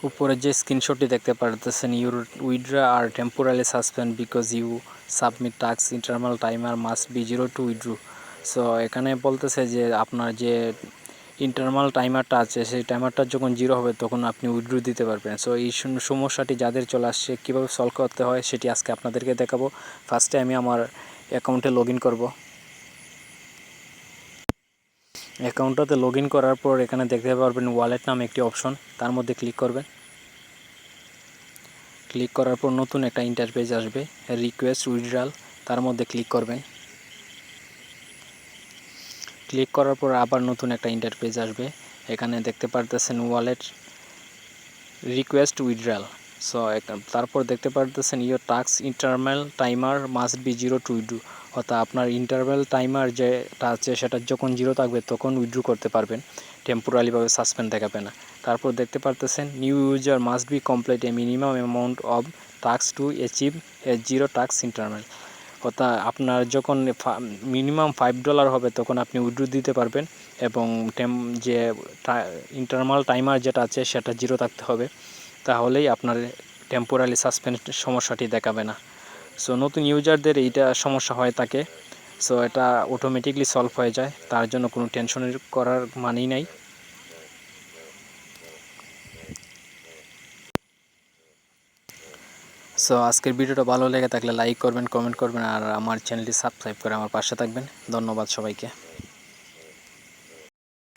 উপরে যে স্ক্রিনশটটি দেখতে পারতেছেন, your withdraw are temporally suspend because you submit task internal timer must be 0 to withdraw. So এখানে বলতেছে যে আপনার যে ইন্টারনাল টাইমারটা আছে সেই টাইমারটা যখন 0 হবে তখন আপনি উইথড্র দিতে পারবেন। সো এই সমস্যাটি যাদের চলে আসছে কীভাবে সলভ করতে হয় সেটি আজকে আপনাদেরকে দেখাবো। ফার্স্টে আমি আমার অ্যাকাউন্টে লগ ইন করবো। অ্যাকাউন্টটাতে লগ ইন করার পর এখানে দেখতে পারবেন ওয়ালেট নামে একটি অপশন, তার মধ্যে ক্লিক করবেন। ক্লিক করার পর নতুন একটা ইন্টারফেস আসবে, রিকোয়েস্ট উইথড্রয়াল, তার মধ্যে ক্লিক করবেন। ক্লিক করার পর আবার নতুন একটা ইন্টারফেস আসবে, এখানে দেখতে পারতেছেন ওয়ালেট রিকোয়েস্ট উইথড্রয়াল। সো তারপর দেখতে পারতেছেন your task internal timer must be 0 to withdraw, অর্থাৎ আপনার ইন্টারভ্যাল টাইমার যেটা আছে সেটা যখন 0 থাকবে তখন উইথড্র করতে পারবেন, টেম্পোরারিভাবে সাসপেন্ড দেখাবে না। তারপর দেখতে পারতেছেন new user must be complete A minimum amount of task to achieve A 0 task internal, অর্থাৎ আপনার যখন মিনিমাম $5 হবে তখন আপনি উইথড্র দিতে পারবেন এবং যে ইন্টারনাল টাইমার যেটা আছে সেটা 0 থাকতে হবে, তাহলেই আপনার টেম্পোরারি সাসপেন্ড সমস্যাটি দেখাবে না। সো নতুন ইউজারদের এইটা সমস্যা হয়ে থাকে, সো এটা অটোমেটিকলি সলভ হয়ে যায়, তার জন্য কোনো টেনশন করার মানেই নাই। সো আজকের ভিডিওটা ভালো লেগে থাকলে লাইক করবেন, কমেন্ট করবেন আর আমার চ্যানেলটি সাবস্ক্রাইব করে আমার পাশে থাকবেন। ধন্যবাদ সবাইকে।